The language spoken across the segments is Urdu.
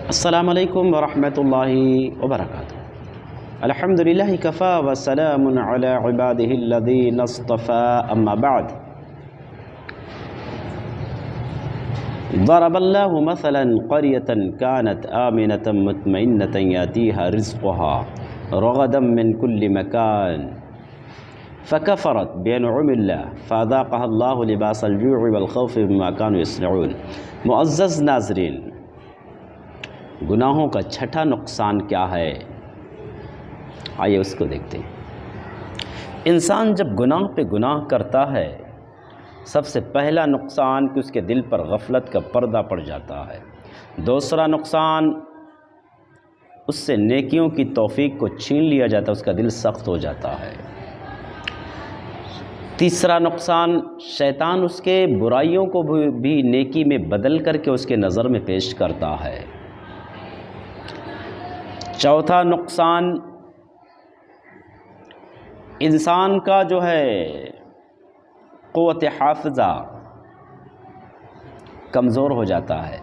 السلام علیکم ورحمۃ اللہ وبرکاتہ۔ الحمدللہ کفا وسلام علی عبادہ الذین اصطفى اما بعد۔ ضرب اللہ مثلا قریۃ کانت آمنۃ مطمئنۃ یاتیہا رزقها رغدا من کل مکان فکفرت بانعم اللہ فاذاقها اللہ لباس الجوع والخوف بما كانوا یصنعون۔ معزز ناظرین، گناہوں کا چھٹا نقصان کیا ہے؟ آئیے اس کو دیکھتے ہیں۔ انسان جب گناہ پہ گناہ کرتا ہے، سب سے پہلا نقصان کہ اس کے دل پر غفلت کا پردہ پڑ جاتا ہے۔ دوسرا نقصان، اس سے نیکیوں کی توفیق کو چھین لیا جاتا ہے، اس کا دل سخت ہو جاتا ہے۔ تیسرا نقصان، شیطان اس کے برائیوں کو بھی نیکی میں بدل کر کے اس کے نظر میں پیش کرتا ہے۔ چوتھا نقصان، انسان کا جو ہے قوت حافظہ کمزور ہو جاتا ہے۔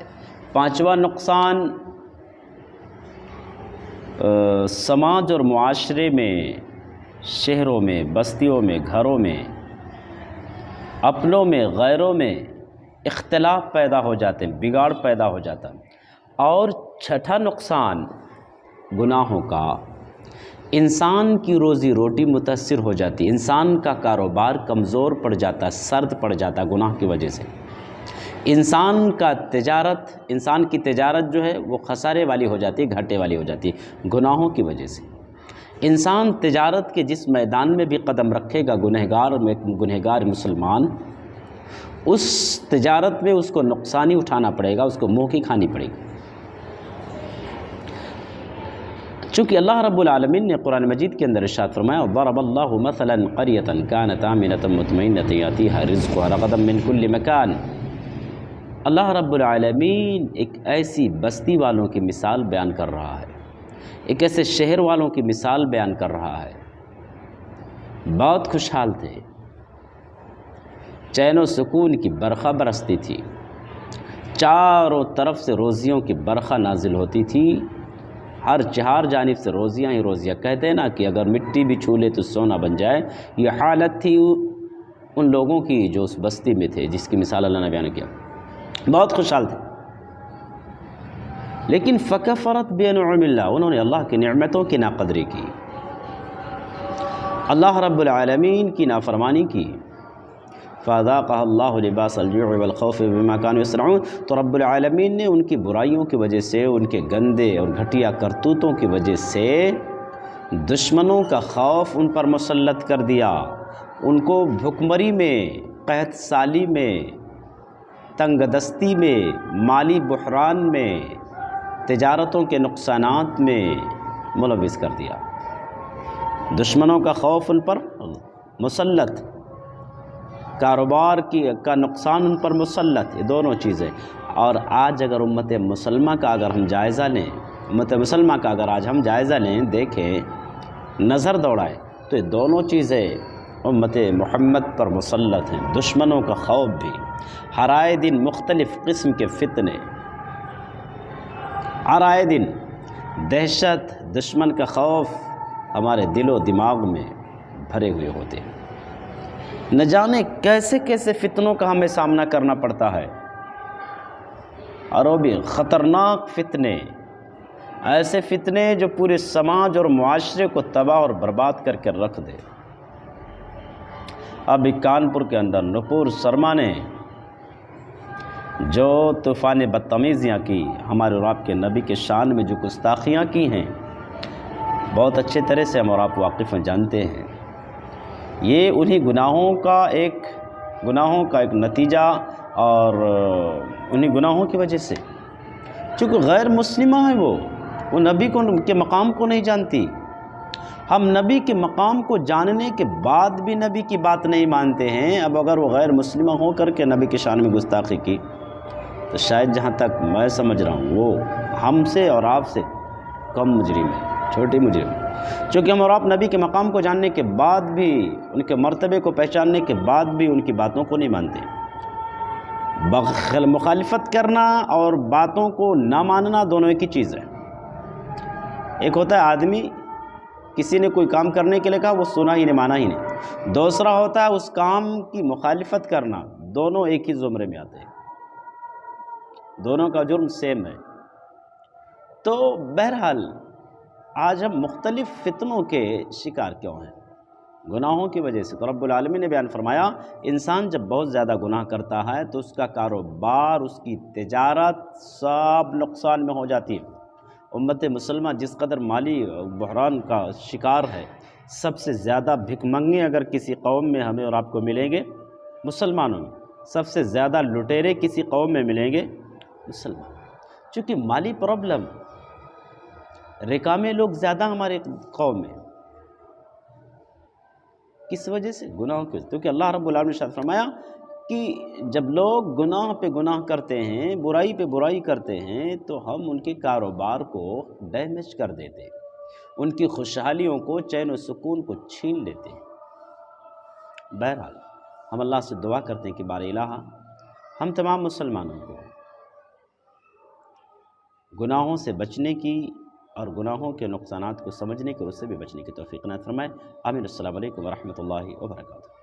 پانچواں نقصان، سماج اور معاشرے میں، شہروں میں، بستیوں میں، گھروں میں، اپنوں میں، غیروں میں اختلاف پیدا ہو جاتے ہیں، بگاڑ پیدا ہو جاتا ہے۔ اور چھٹا نقصان گناہوں کا، انسان کی روزی روٹی متاثر ہو جاتی، انسان کا کاروبار کمزور پڑ جاتا، سرد پڑ جاتا گناہ کی وجہ سے۔ انسان کی تجارت جو ہے وہ خسارے والی ہو جاتی، گھاٹے والی ہو جاتی گناہوں کی وجہ سے۔ انسان تجارت کے جس میدان میں بھی قدم رکھے گا، گنہگار مسلمان، اس تجارت میں اس کو نقصان ہی اٹھانا پڑے گا، اس کو منہ کی کھانی پڑے گی۔ چونکہ اللہ رب العالمین نے قرآن مجید کے اندر ارشاد فرمایا، ضرب اللہ مثلا قریۃ کانت آمنۃ مطمئنۃ یاتیہا رزقها رغدا من کل مکان۔ اللہ رب العالمین ایک ایسی بستی والوں کی مثال بیان کر رہا ہے، ایک ایسے شہر والوں کی مثال بیان کر رہا ہے۔ بہت خوشحال تھے، چین و سکون کی برخا برستی تھی، چاروں طرف سے روزیوں کی برخا نازل ہوتی تھی، ہر چہار جانب سے روزیاں ہی روزیاں۔ کہتے ہیں نا کہ اگر مٹی بھی چھو لے تو سونا بن جائے، یہ حالت تھی ان لوگوں کی جو اس بستی میں تھے، جس کی مثال اللہ نے بیان کیا۔ بہت خوشحال تھے، لیکن فکفرت بانعم اللہ، انہوں نے اللہ کی نعمتوں کی ناقدری کی، اللہ رب العالمین کی نافرمانی کی۔ فَأَذَاقَهَا اللَّهُ لِبَاسَ الْجُوعِ وَالْخَوْفِ بِمَا كَانُوا يَصْنَعُونَ۔ تو رب العالمین نے ان کی برائیوں کی وجہ سے، ان کے گندے اور گھٹیا کرتوتوں کی وجہ سے دشمنوں کا خوف ان پر مسلط کر دیا، ان کو بھکمری میں، قحط سالی میں، تنگ دستی میں، مالی بحران میں، تجارتوں کے نقصانات میں ملوث کر دیا۔ دشمنوں کا خوف ان پر مسلط، کاروبار کا نقصان ان پر مسلط، یہ دونوں چیزیں۔ اور آج اگر امت مسلمہ کا اگر ہم جائزہ لیں، امت مسلمہ کا اگر آج ہم جائزہ لیں، دیکھیں، نظر دوڑائیں، تو یہ دونوں چیزیں امت محمد پر مسلط ہیں۔ دشمنوں کا خوف بھی، ہر آئے دن مختلف قسم کے فتنے، ہر آئے دن دہشت، دشمن کا خوف ہمارے دل و دماغ میں بھرے ہوئے ہوتے ہیں۔ نہ جانے کیسے کیسے فتنوں کا ہمیں سامنا کرنا پڑتا ہے، اور وہ بھی خطرناک فتنے، ایسے فتنے جو پورے سماج اور معاشرے کو تباہ اور برباد کر کے رکھ دے۔ ابھی کانپور کے اندر نپور شرما نے جو طوفان بدتمیزیاں کی، ہمارے اور آپ کے نبی کے شان میں جو گستاخیاں کی ہیں، بہت اچھے طرح سے ہم اور آپ واقف ہیں، جانتے ہیں۔ یہ انہی گناہوں کا ایک نتیجہ، اور انہی گناہوں کی وجہ سے، چونکہ غیر مسلمہ ہے، وہ نبی کے مقام کو نہیں جانتی۔ ہم نبی کے مقام کو جاننے کے بعد بھی نبی کی بات نہیں مانتے ہیں۔ اب اگر وہ غیر مسلمہ ہو کر کے نبی کے شان میں گستاخی کی، تو شاید جہاں تک میں سمجھ رہا ہوں وہ ہم سے اور آپ سے کم مجرم ہے، چھوٹی مجرم ہے۔ چونکہ ہم اور آپ نبی کے مقام کو جاننے کے بعد بھی، ان کے مرتبے کو پہچاننے کے بعد بھی ان کی باتوں کو نہیں مانتے۔ مخالفت کرنا اور باتوں کو نہ ماننا دونوں ایک ہی چیز ہے۔ ایک ہوتا ہے آدمی کسی نے کوئی کام کرنے کے لیے کہا، وہ سنا ہی نہیں، مانا ہی نہیں۔ دوسرا ہوتا ہے اس کام کی مخالفت کرنا، دونوں ایک ہی زمرے میں آتے ہیں، دونوں کا جرم سیم ہے۔ تو بہرحال آج ہم مختلف فتنوں کے شکار کیوں ہیں؟ گناہوں کی وجہ سے۔ تو رب العالمین نے بیان فرمایا انسان جب بہت زیادہ گناہ کرتا ہے تو اس کا کاروبار، اس کی تجارت سب نقصان میں ہو جاتی ہے۔ امت مسلمہ جس قدر مالی بحران کا شکار ہے، سب سے زیادہ بھک منگے اگر کسی قوم میں ہمیں اور آپ کو ملیں گے، مسلمانوں میں سب سے زیادہ لٹیرے کسی قوم میں ملیں گے، مسلمان۔ چونکہ مالی پرابلم، رکامے لوگ زیادہ ہمارے قوم میں، کس وجہ سے؟ گناہوں کی وجہ سے۔ کیونکہ اللہ رب العالمین نے ارشاد فرمایا کہ جب لوگ گناہ پہ گناہ کرتے ہیں، برائی پہ برائی کرتے ہیں، تو ہم ان کے کاروبار کو ڈیمیج کر دیتے ہیں، ان کی خوشحالیوں کو، چین و سکون کو چھین لیتے ہیں۔ بہرحال ہم اللہ سے دعا کرتے ہیں کہ بار الہ ہم تمام مسلمانوں کو گناہوں سے بچنے کی اور گناہوں کے نقصانات کو سمجھنے کے اور اس سے بھی بچنے کی توفیق عنایت فرمائے۔ آمین۔ السلام علیکم ورحمۃ اللہ وبرکاتہ۔